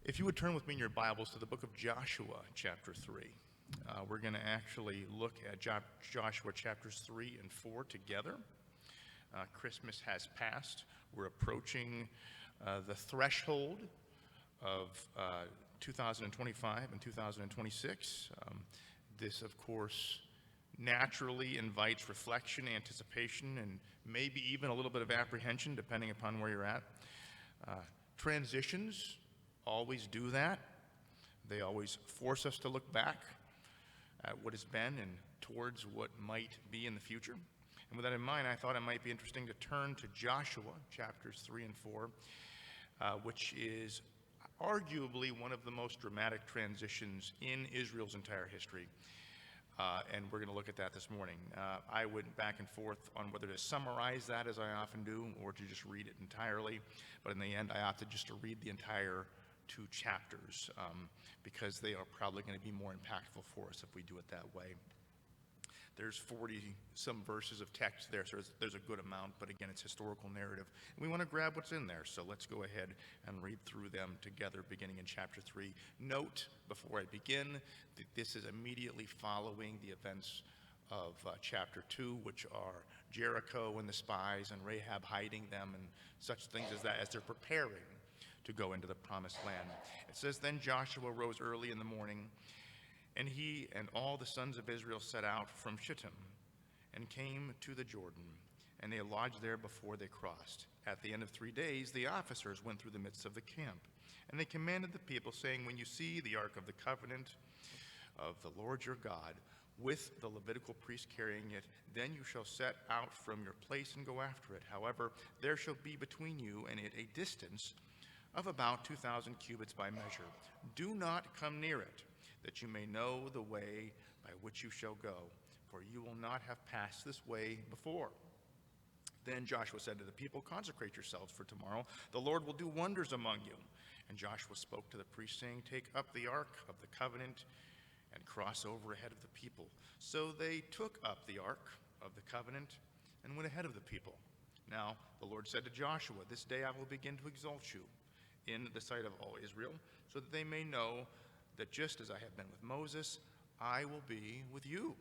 If you would turn with me in your Bibles to the book of Joshua, chapter 3. We're going to actually look at Joshua chapters 3 and 4 together. Christmas has passed. We're approaching the threshold of 2025 and 2026. This, of course, naturally invites reflection, anticipation, and maybe even a little bit of apprehension, depending upon where you're at. Transitions always do that. They always force us to look back at what has been and towards what might be in the future. And with that in mind, I thought it might be interesting to turn to Joshua chapters 3 and 4, which is arguably one of the most dramatic transitions in Israel's entire history. And we're going to look at that this morning. I went back and forth on whether to summarize that, as I often do, or to just read it entirely. But in the end, I opted just to read the entire 2 chapters because they are probably going to be more impactful for us if we do it that way. There's 40-some verses of text there, so there's a good amount, but again, it's historical narrative. And we want to grab what's in there, so let's go ahead and read through them together, beginning in chapter 3. Note, before I begin, that this is immediately following the events of chapter 2, which are Jericho and the spies and Rahab hiding them and such things as that, as they're preparing to go into the promised land. It says, "Then Joshua rose early in the morning, and he and all the sons of Israel set out from Shittim and came to the Jordan, and they lodged there before they crossed. At the end of 3 days, the officers went through the midst of the camp, and they commanded the people, saying, 'When you see the ark of the covenant of the Lord your God, with the Levitical priest carrying it, then you shall set out from your place and go after it. However, there shall be between you and it a distance of about 2,000 cubits by measure. Do not come near it, that you may know the way by which you shall go, for you will not have passed this way before.' Then Joshua said to the people, 'Consecrate yourselves for tomorrow. The Lord will do wonders among you.' And Joshua spoke to the priests, saying, 'Take up the ark of the covenant and cross over ahead of the people.' So they took up the ark of the covenant and went ahead of the people. Now the Lord said to Joshua, 'This day I will begin to exalt you in the sight of all Israel, so that they may know that just as I have been with Moses, I will be with you.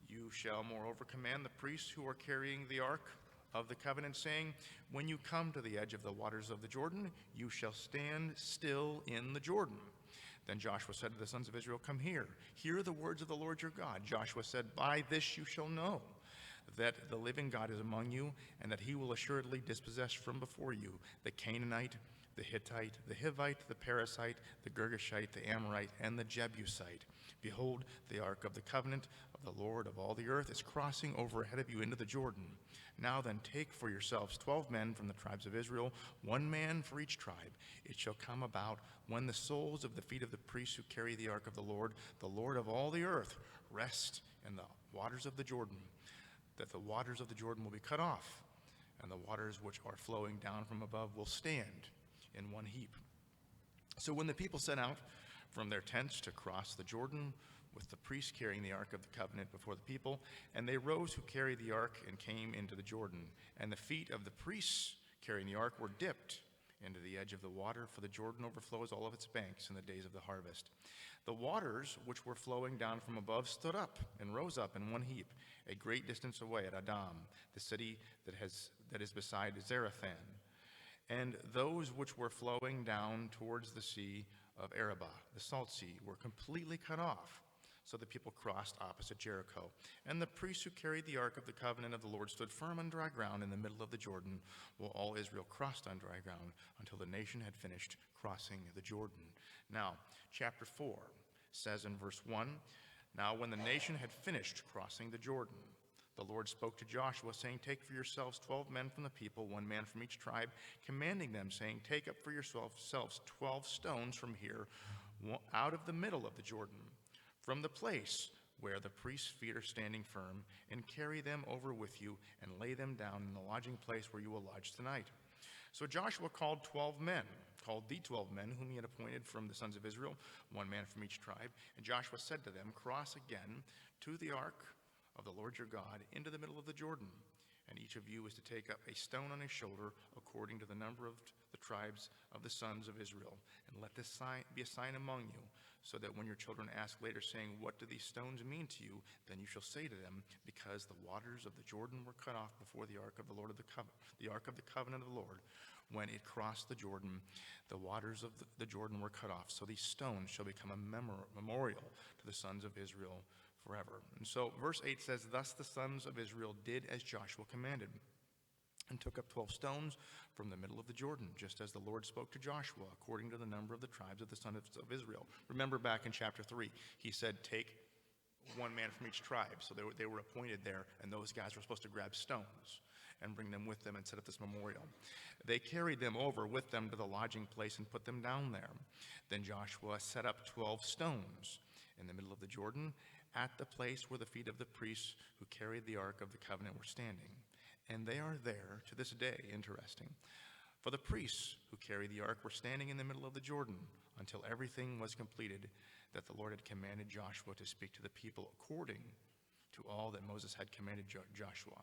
You shall moreover command the priests who are carrying the ark of the covenant, saying, when you come to the edge of the waters of the Jordan, you shall stand still in the Jordan.' Then Joshua said to the sons of Israel, 'Come here, hear the words of the Lord your God.' Joshua said, 'By this you shall know that the living God is among you, and that he will assuredly dispossess from before you the Canaanite, the Hittite, the Hivite, the Perizzite, the Girgashite, the Amorite, and the Jebusite. Behold, the ark of the covenant of the Lord of all the earth is crossing over ahead of you into the Jordan. Now then, take for yourselves 12 men from the tribes of Israel, 1 man for each tribe. It shall come about when the soles of the feet of the priests who carry the ark of the Lord of all the earth, rest in the waters of the Jordan, that the waters of the Jordan will be cut off, and the waters which are flowing down from above will stand in one heap.' So when the people set out from their tents to cross the Jordan, with the priests carrying the ark of the covenant before the people, and they rose who carried the ark and came into the Jordan, and the feet of the priests carrying the ark were dipped into the edge of the water, for the Jordan overflows all of its banks in the days of the harvest. The waters which were flowing down from above stood up and rose up in one heap, a great distance away at Adam, the city that is beside Zarethan. And those which were flowing down towards the sea of Arabah, the salt sea, were completely cut off. So the people crossed opposite Jericho. And the priests who carried the ark of the covenant of the Lord stood firm on dry ground in the middle of the Jordan, while all Israel crossed on dry ground until the nation had finished crossing the Jordan." Now, chapter 4 says in verse 1, "Now when the nation had finished crossing the Jordan, the Lord spoke to Joshua, saying, 'Take for yourselves 12 men from the people, 1 man from each tribe, commanding them, saying, Take up for yourselves 12 stones from here, out of the middle of the Jordan, from the place where the priest's feet are standing firm, and carry them over with you, and lay them down in the lodging place where you will lodge tonight.' So Joshua called the 12 men whom he had appointed from the sons of Israel, 1 man from each tribe. And Joshua said to them, 'Cross again to the ark of the Lord your God into the middle of the Jordan, And each of you is to take up a stone on his shoulder according to the number of the tribes of the sons of Israel. And let this sign be a sign among you, so that when your children ask later, saying, what do these stones mean to you? Then you shall say to them, because the waters of the Jordan were cut off before the ark of the Lord of the ark of the covenant of the Lord. When it crossed the Jordan, the waters of the Jordan were cut off. So these stones shall become a memorial to the sons of Israel forever. And so verse 8 says, thus the sons of Israel did as Joshua commanded, and took up 12 stones from the middle of the Jordan, just as the Lord spoke to Joshua, according to the number of the tribes of the sons of Israel. Remember back in chapter 3, he said, take one man from each tribe. So they were appointed there, and those guys were supposed to grab stones and bring them with them and set up this memorial. They carried them over with them to the lodging place and put them down there. Then Joshua set up 12 stones in the middle of the Jordan, at the place where the feet of the priests who carried the ark of the covenant were standing. And they are there to this day. Interesting. For the priests who carried the ark were standing in the middle of the Jordan until everything was completed that the Lord had commanded Joshua to speak to the people according to all that Moses had commanded Joshua.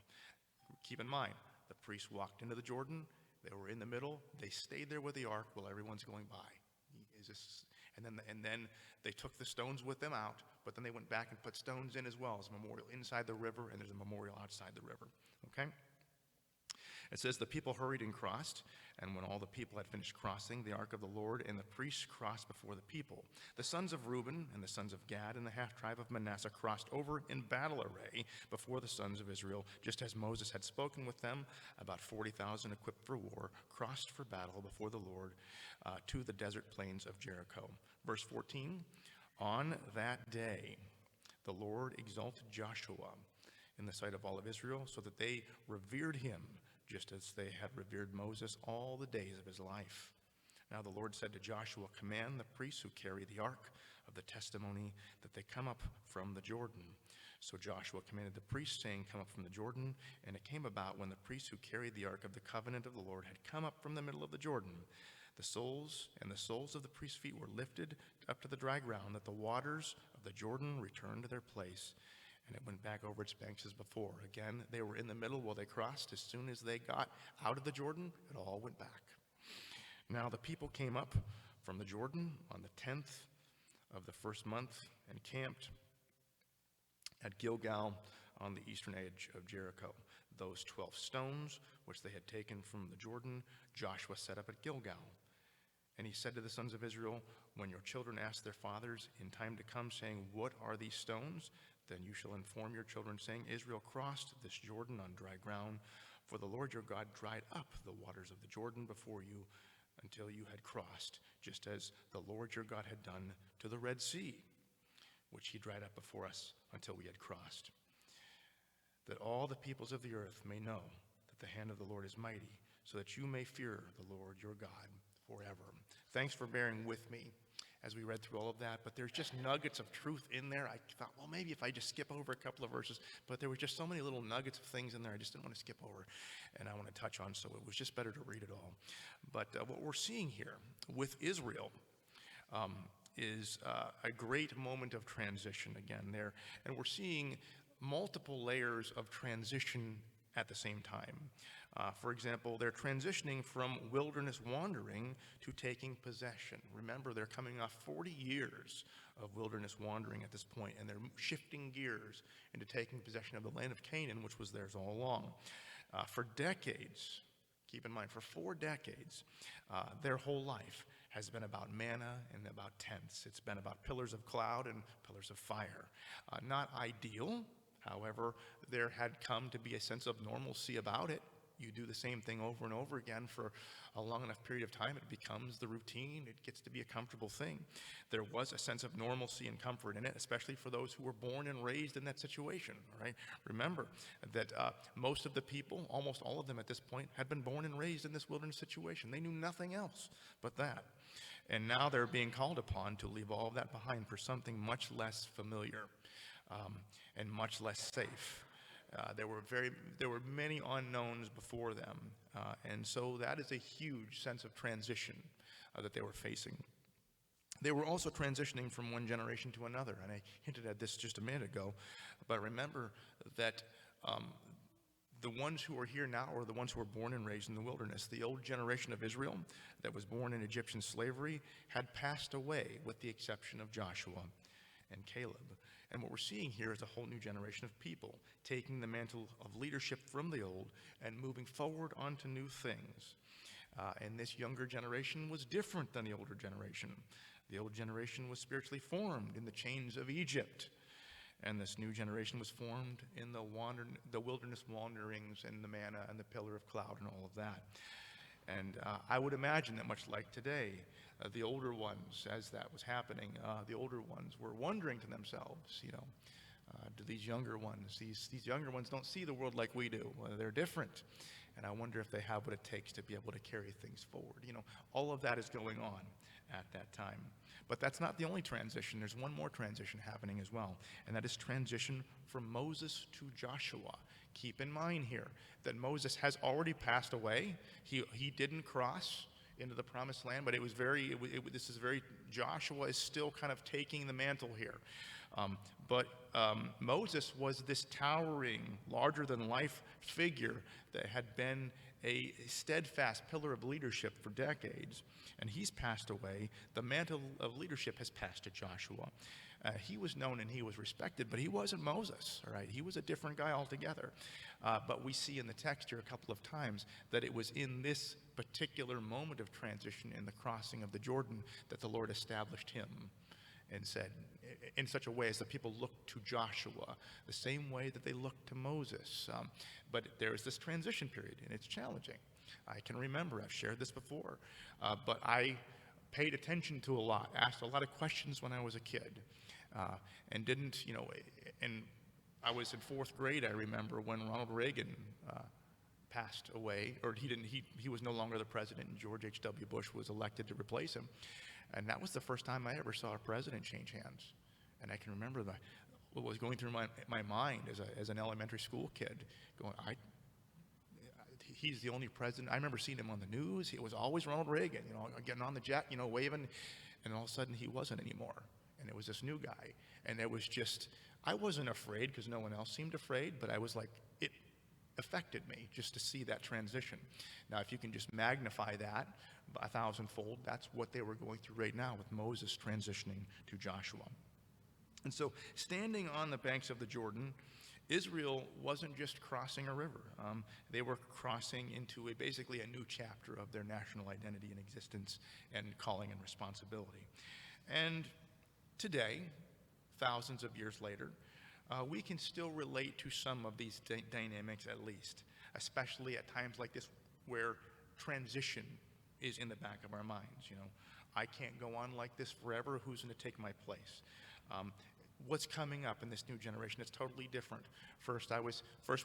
Keep in mind, the priests walked into the Jordan. They were in the middle. They stayed there with the ark while everyone's going by. And then they took the stones with them out, but then they went back and put stones in as well as a memorial inside the river, and there's a memorial outside the river. Okay? It says the people hurried and crossed, and when all the people had finished crossing, the ark of the Lord and the priests crossed before the people. The sons of Reuben and the sons of Gad and the half-tribe of Manasseh crossed over in battle array before the sons of Israel, just as Moses had spoken with them. About 40,000 equipped for war crossed for battle before the Lord to the desert plains of Jericho. Verse 14, on that day the Lord exalted Joshua in the sight of all of Israel, so that they revered him, just as they had revered Moses all the days of his life. Now the Lord said to Joshua, command the priests who carry the ark of the testimony that they come up from the Jordan. So Joshua commanded the priests, saying, come up from the Jordan. And it came about when the priests who carried the ark of the covenant of the Lord had come up from the middle of the Jordan, the soles of the priests' feet were lifted up to the dry ground, that the waters of the Jordan returned to their place, and it went back over its banks as before. Again, they were in the middle while they crossed. As soon as they got out of the Jordan, it all went back. Now the people came up from the Jordan on the 10th of the first month and camped at Gilgal on the eastern edge of Jericho. Those 12 stones, which they had taken from the Jordan, Joshua set up at Gilgal. And he said to the sons of Israel, when your children ask their fathers in time to come, saying, what are these stones? Then you shall inform your children, saying, Israel crossed this Jordan on dry ground, for the Lord your God dried up the waters of the Jordan before you until you had crossed, just as the Lord your God had done to the Red Sea, which he dried up before us until we had crossed. That all the peoples of the earth may know that the hand of the Lord is mighty, so that you may fear the Lord your God forever. Thanks for bearing with me as we read through all of that, but there's just nuggets of truth in there. I thought, well, maybe if I just skip over a couple of verses, but there were just so many little nuggets of things in there I just didn't want to skip over, and I want to touch on, so it was just better to read it all. But what we're seeing here with Israel is a great moment of transition again there, and we're seeing multiple layers of transition at the same time. For example, they're transitioning from wilderness wandering to taking possession. Remember, they're coming off 40 years of wilderness wandering at this point, and they're shifting gears into taking possession of the land of Canaan, which was theirs all along. For decades, keep in mind, for 4 decades, their whole life has been about manna and about tents. It's been about pillars of cloud and pillars of fire. Not ideal. However, there had come to be a sense of normalcy about it. You do the same thing over and over again for a long enough period of time, it becomes the routine. It gets to be a comfortable thing. There was a sense of normalcy and comfort in it, especially for those who were born and raised in that situation. All right? Remember that most of the people, almost all of them at this point, had been born and raised in this wilderness situation. They knew nothing else but that. And now they're being called upon to leave all of that behind for something much less familiar and much less safe. There were many unknowns before them, and so that is a huge sense of transition that they were facing. They were also transitioning from one generation to another, and I hinted at this just a minute ago, but remember that The ones who are here now are the ones who were born and raised in the wilderness. The old generation of Israel that was born in Egyptian slavery had passed away, with the exception of Joshua and Caleb. And what we're seeing here is a whole new generation of people taking the mantle of leadership from the old and moving forward onto new things. And this younger generation was different than the older generation. The old generation was spiritually formed in the chains of Egypt. And this new generation was formed in the wilderness wanderings and the manna and the pillar of cloud and all of that. And I would imagine that much like today, the older ones, as that was happening, the older ones were wondering to themselves, do these younger ones, these younger ones don't see the world like we do. They're different. And I wonder if they have what it takes to be able to carry things forward. All of that is going on at that time. But that's not the only transition. There's one more transition happening as well, and that is transition from Moses to Joshua. Keep in mind here that Moses has already passed away. He didn't cross into the promised land, but Joshua is still kind of taking the mantle here. But Moses was this towering, larger-than-life figure that had been a steadfast pillar of leadership for decades, and he's passed away. The mantle of leadership has passed to Joshua. He was known and he was respected, but he wasn't Moses, all right? He was a different guy altogether. But we see in the text here a couple of times that it was in this particular moment of transition in the crossing of the Jordan that the Lord established him and said, in such a way as the people looked to Joshua, the same way that they looked to Moses. But there is this transition period, and it's challenging. I can remember, I've shared this before, but I paid attention to a lot, asked a lot of questions when I was a kid, and didn't, and I was in fourth grade, I remember, when Ronald Reagan passed away, or he was no longer the president, and George H.W. Bush was elected to replace him. And that was the first time I ever saw a president change hands. And I can remember what was going through my mind as an elementary school kid, going, he's the only president. I remember seeing him on the news. It was always Ronald Reagan, getting on the jet, waving, and all of a sudden he wasn't anymore. And it was this new guy. And it was just, I wasn't afraid because no one else seemed afraid, but I was like, it affected me just to see that transition. Now, if you can just magnify that a thousandfold, that's what they were going through right now with Moses transitioning to Joshua. And so, standing on the banks of the Jordan, Israel wasn't just crossing a river. They were crossing into basically a new chapter of their national identity and existence and calling and responsibility. And today, thousands of years later, we can still relate to some of these dynamics at least, especially at times like this where transition is in the back of our minds. I can't go on like this forever. Who's going to take my place? What's coming up in this new generation? It's totally different. First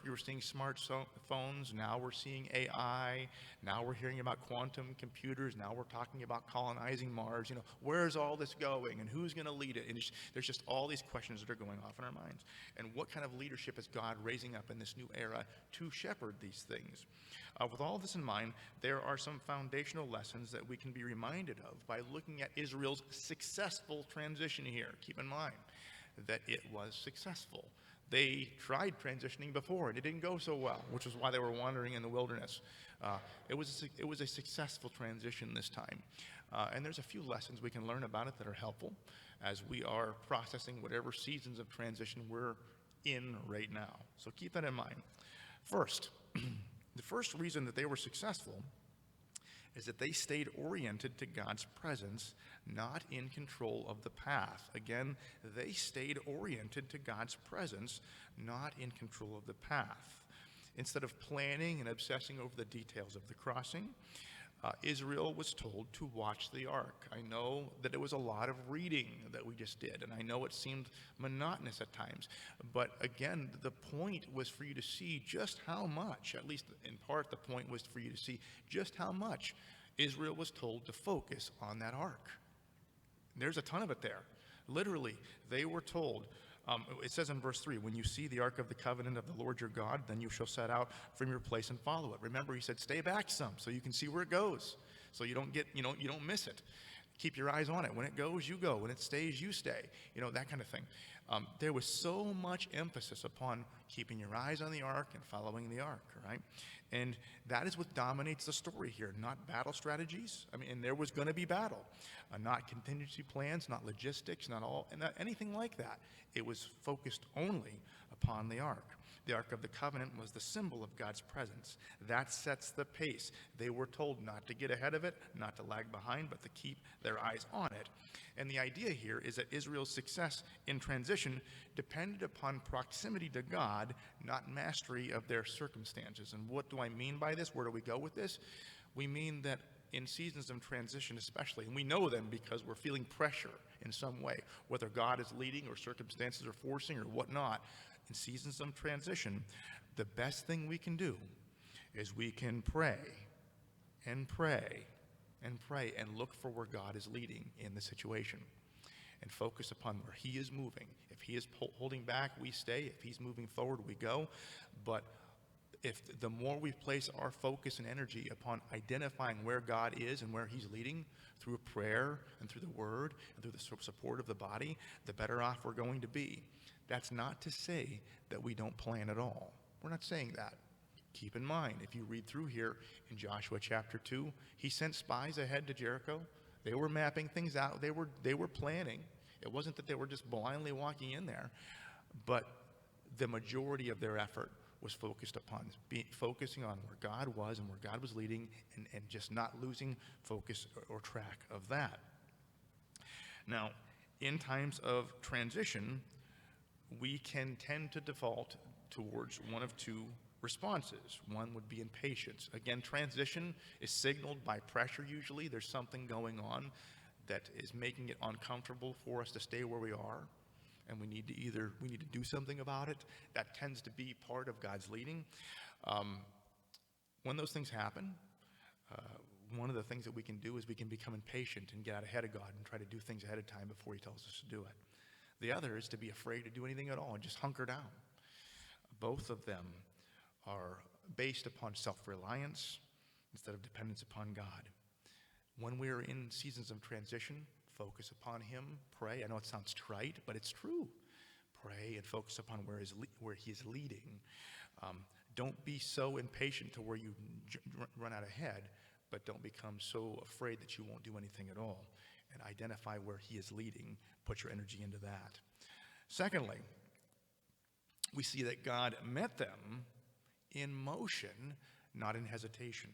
we were seeing smartphones. Now we're seeing AI. Now we're hearing about quantum computers. Now we're talking about colonizing Mars. Where's all this going, and who's going to lead it? And there's just all these questions that are going off in our minds. And what kind of leadership is God raising up in this new era to shepherd these things? With all this in mind, there are some foundational lessons that we can be reminded of by looking at Israel's successful transition here. Keep in mind that it was successful. They tried transitioning before, and it didn't go so well, which is why they were wandering in the wilderness. It was a successful transition this time. And there's a few lessons we can learn about it that are helpful as we are processing whatever seasons of transition we're in right now. So keep that in mind. First, the first reason that they were successful is that they stayed oriented to God's presence, not in control of the path. Again, they stayed oriented to God's presence, not in control of the path. Instead of planning and obsessing over the details of the crossing, Israel was told to watch the ark. I know that it was a lot of reading that we just did, and I know it seemed monotonous at times. But again, the point was for you to see just how much, at least in part, the point was for you to see just how much Israel was told to focus on that ark. There's a ton of it there. Literally, they were told, it says in verse 3, when you see the ark of the covenant of the Lord your God, then you shall set out from your place and follow it. Remember, he said, stay back some so you can see where it goes, so you don't miss it. Keep your eyes on it. When it goes, you go. When it stays, you stay. That kind of thing. There was so much emphasis upon keeping your eyes on the ark and following the ark, right? And that is what dominates the story here, not battle strategies. And there was going to be battle, not contingency plans, not logistics, not anything like that. It was focused only upon the ark. The Ark of the Covenant was the symbol of God's presence. That sets the pace. They were told not to get ahead of it, not to lag behind, but to keep their eyes on it. And the idea here is that Israel's success in transition depended upon proximity to God, not mastery of their circumstances. And what do I mean by this? Where do we go with this? We mean that in seasons of transition especially, and we know them because we're feeling pressure in some way, whether God is leading or circumstances are forcing or whatnot. In seasons of transition, the best thing we can do is we can pray and pray and pray and look for where God is leading in the situation and focus upon where he is moving. If he is holding back, we stay. If he's moving forward, we go. But if the more we place our focus and energy upon identifying where God is and where he's leading through prayer and through the word and through the support of the body, the better off we're going to be. That's not to say that we don't plan at all. We're not saying that. Keep in mind, if you read through here in Joshua chapter 2, he sent spies ahead to Jericho. They were mapping things out. They were planning. It wasn't that they were just blindly walking in there, but the majority of their effort was focusing on where God was and where God was leading, and just not losing focus or track of that. Now, in times of transition, we can tend to default towards one of two responses. One would be impatience. Again, transition is signaled by pressure usually. There's something going on that is making it uncomfortable for us to stay where we are, and we need to do something about it. That tends to be part of God's leading. When those things happen, one of the things that we can do is we can become impatient and get out ahead of God and try to do things ahead of time before he tells us to do it. The other is to be afraid to do anything at all and just hunker down. Both of them are based upon self-reliance instead of dependence upon God. When we're in seasons of transition, focus upon him, pray. I know it sounds trite, but it's true. Pray and focus upon where he is leading. Don't be so impatient to where you run out ahead, but don't become so afraid that you won't do anything at all. And identify where he is leading. Put your energy into that. Secondly, we see that God met them in motion, not in hesitation.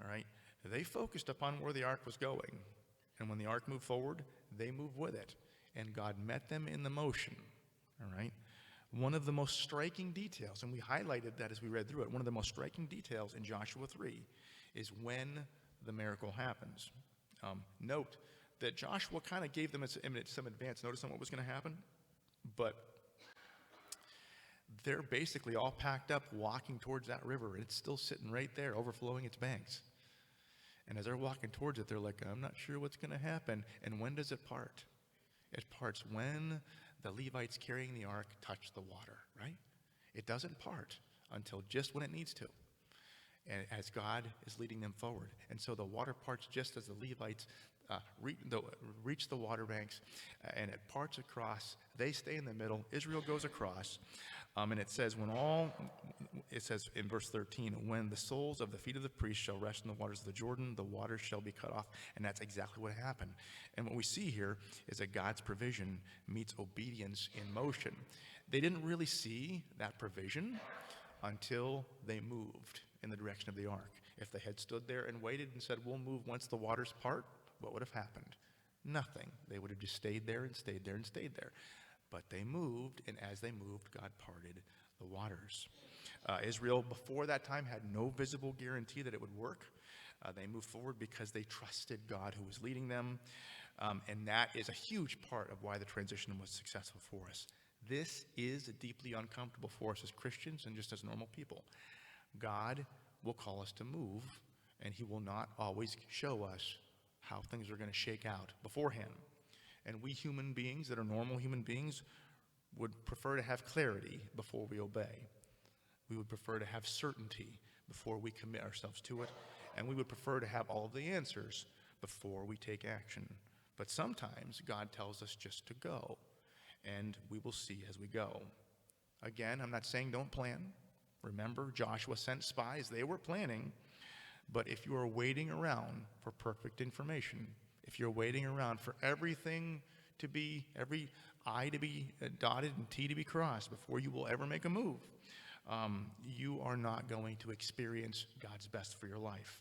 All right? They focused upon where the ark was going. And when the ark moved forward, they moved with it. And God met them in the motion. All right? One of the most striking details, and we highlighted that as we read through it, one of the most striking details in Joshua 3 is when the miracle happens. Note that Joshua kind of gave them some advance notice on what was going to happen, but they're basically all packed up walking towards that river, and it's still sitting right there, overflowing its banks. And as they're walking towards it, they're like, I'm not sure what's going to happen. And when does it part? It parts when the Levites carrying the ark touch the water, right? It doesn't part until just when it needs to, and as God is leading them forward. And so the water parts just as the Levites reach the water banks, and it parts across. They stay in the middle. Israel goes across, and it says in verse 13, when the soles of the feet of the priests shall rest in the waters of the Jordan, the waters shall be cut off. And that's exactly what happened. And what we see here is that God's provision meets obedience in motion. They didn't really see that provision until they moved in the direction of the ark. If they had stood there and waited and said, we'll move once the waters part, what would have happened? Nothing. They would have just stayed there and stayed there and stayed there. But they moved, and as they moved, God parted the waters. Israel, before that time, had no visible guarantee that it would work. They moved forward because they trusted God who was leading them. And that is a huge part of why the transition was successful for us. This is deeply uncomfortable for us as Christians and just as normal people. God will call us to move, and he will not always show us how things are going to shake out beforehand. And we human beings that are normal human beings would prefer to have clarity before we obey. We would prefer to have certainty before we commit ourselves to it. And we would prefer to have all of the answers before we take action. But sometimes God tells us just to go, and we will see as we go. Again, I'm not saying don't plan. Remember, Joshua sent spies. They were planning. But if you are waiting around for perfect information, if you're waiting around for everything to be, every I to be dotted and T to be crossed before you will ever make a move, you are not going to experience God's best for your life.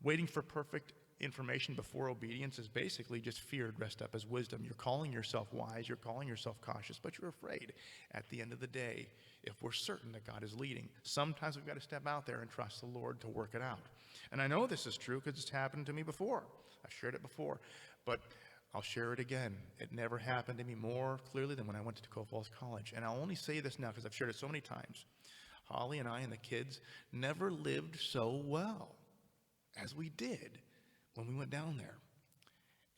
Waiting for perfect information before obedience is basically just fear dressed up as wisdom. You're calling yourself wise, you're calling yourself cautious, but you're afraid. At the end of the day, if we're certain that God is leading, sometimes we've got to step out there and trust the Lord to work it out. And I know this is true because it's happened to me before. I've shared it before, but I'll share it again. It never happened to me more clearly than when I went to Tacoma Falls College. And I'll only say this now because I've shared it so many times. Holly and I and the kids never lived so well as we did when we went down there.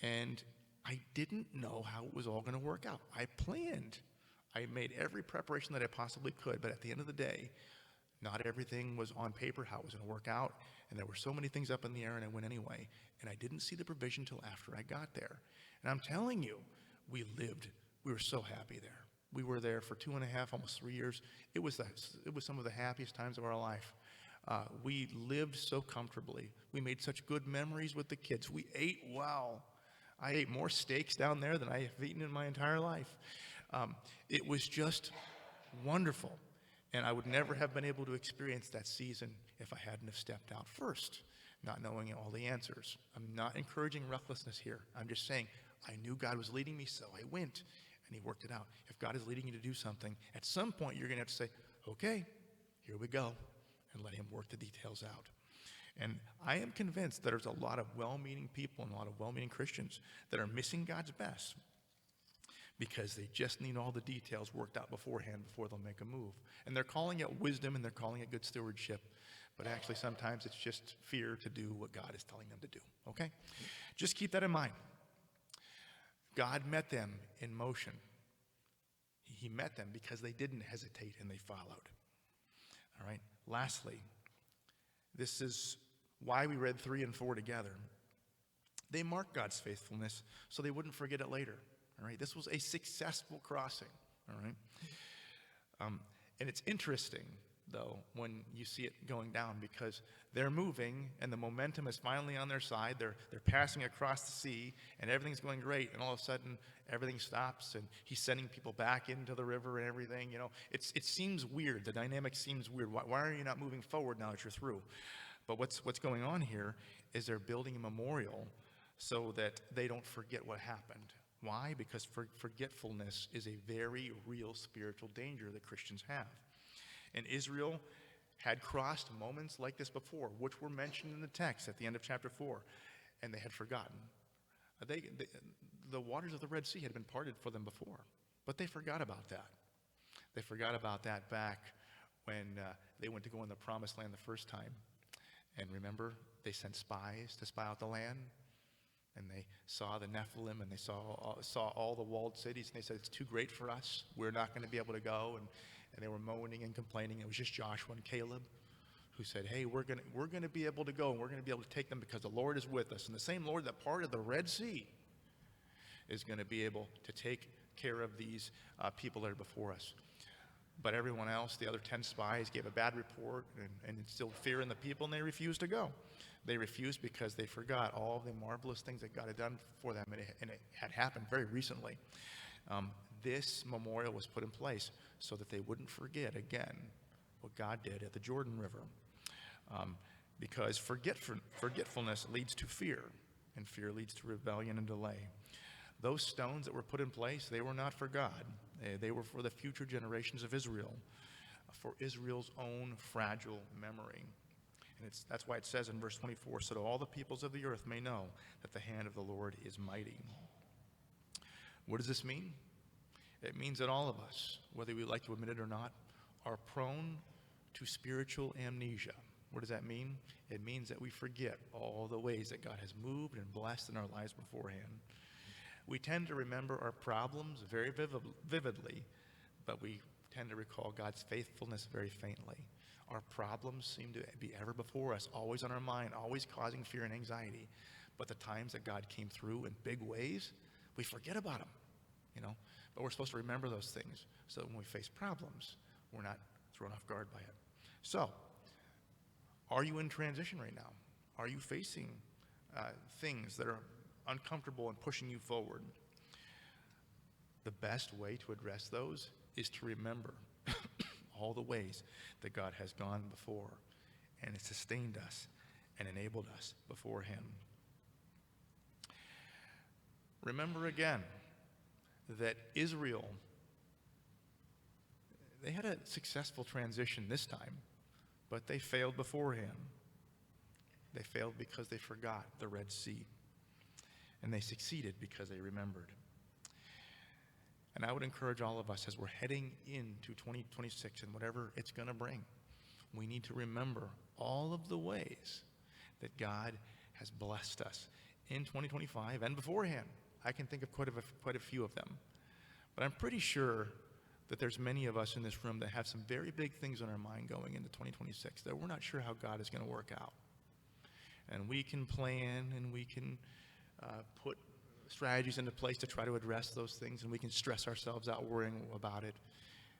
And I didn't know how it was all going to work out. I planned. I made every preparation that I possibly could, but at the end of the day, not everything was on paper how it was going to work out, and there were so many things up in the air, and I went anyway. And I didn't see the provision till after I got there. And I'm telling you, we were so happy there. We were there for 2.5, almost 3 years. It was some of the happiest times of our life. We lived so comfortably. We made such good memories with the kids. We ate well. I ate more steaks down there than I have eaten in my entire life. It was just wonderful. And I would never have been able to experience that season if I hadn't have stepped out first, not knowing all the answers. I'm not encouraging recklessness here. I'm just saying I knew God was leading me, so I went, and he worked it out. If God is leading you to do something, at some point you're going to have to say, okay, here we go, and let him work the details out. And I am convinced that there's a lot of well-meaning people and a lot of well-meaning Christians that are missing God's best because they just need all the details worked out beforehand before they'll make a move. And they're calling it wisdom and they're calling it good stewardship, but actually sometimes it's just fear to do what God is telling them to do, okay? Just keep that in mind. God met them in motion. He met them because they didn't hesitate and they followed. All right? Lastly, this is why we read 3 and 4 together. They marked God's faithfulness so they wouldn't forget it later. All right? This was a successful crossing. All right? And it's interesting, though, when you see it going down because they're moving and the momentum is finally on their side. They're passing across the sea and everything's going great. And all of a sudden, everything stops and he's sending people back into the river and everything. You know, it seems weird. The dynamic seems weird. Why are you not moving forward now that you're through? But what's going on here is they're building a memorial so that they don't forget what happened. Why? Because forgetfulness is a very real spiritual danger that Christians have. And Israel had crossed moments like this before, which were mentioned in the text at the end of chapter 4, and they had forgotten. The waters of the Red Sea had been parted for them before, but they forgot about that. They forgot about that back when they went to go in the promised land the first time. And remember, they sent spies to spy out the land, and they saw the Nephilim, and they saw all the walled cities, and they said, it's too great for us. We're not going to be able to go. And they were moaning and complaining. It was just Joshua and Caleb who said, hey, we're going to be able to go, and we're going to be able to take them because the Lord is with us. And the same Lord that parted the Red Sea is going to be able to take care of these people that are before us. But everyone else, the other 10 spies, gave a bad report and instilled fear in the people, and they refused to go. They refused because they forgot all the marvelous things that God had done for them, and it had happened very recently. This memorial was put in place so that they wouldn't forget again what God did at the Jordan River. Because forgetfulness leads to fear, and fear leads to rebellion and delay. Those stones that were put in place, they were not for God. They were for the future generations of Israel, for Israel's own fragile memory. And that's why it says in verse 24, so that all the peoples of the earth may know that the hand of the Lord is mighty. What does this mean? It means that all of us, whether we like to admit it or not, are prone to spiritual amnesia. What does that mean? It means that we forget all the ways that God has moved and blessed in our lives beforehand. We tend to remember our problems very vividly, but we tend to recall God's faithfulness very faintly. Our problems seem to be ever before us, always on our mind, always causing fear and anxiety. But the times that God came through in big ways, we forget about them, you know. But we're supposed to remember those things so that when we face problems, we're not thrown off guard by it. So, are you in transition right now? Are you facing things that are uncomfortable and pushing you forward? The best way to address those is to remember all the ways that God has gone before and has sustained us and enabled us before him. Remember again that Israel, they had a successful transition this time, but they failed before him. They failed because they forgot the Red Sea, and they succeeded because they remembered. And I would encourage all of us as we're heading into 2026 and whatever it's going to bring, we need to remember all of the ways that God has blessed us in 2025 and beforehand. I can think of quite a few of them. But I'm pretty sure that there's many of us in this room that have some very big things on our mind going into 2026 that we're not sure how God is going to work out. And we can plan and we can put strategies into place to try to address those things, and we can stress ourselves out worrying about it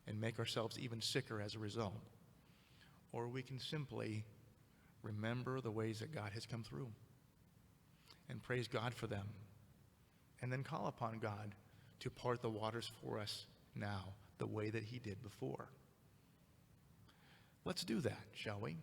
and make ourselves even sicker as a result. Or we can simply remember the ways that God has come through and praise God for them, and then call upon God to part the waters for us now the way that he did before. Let's do that, shall we?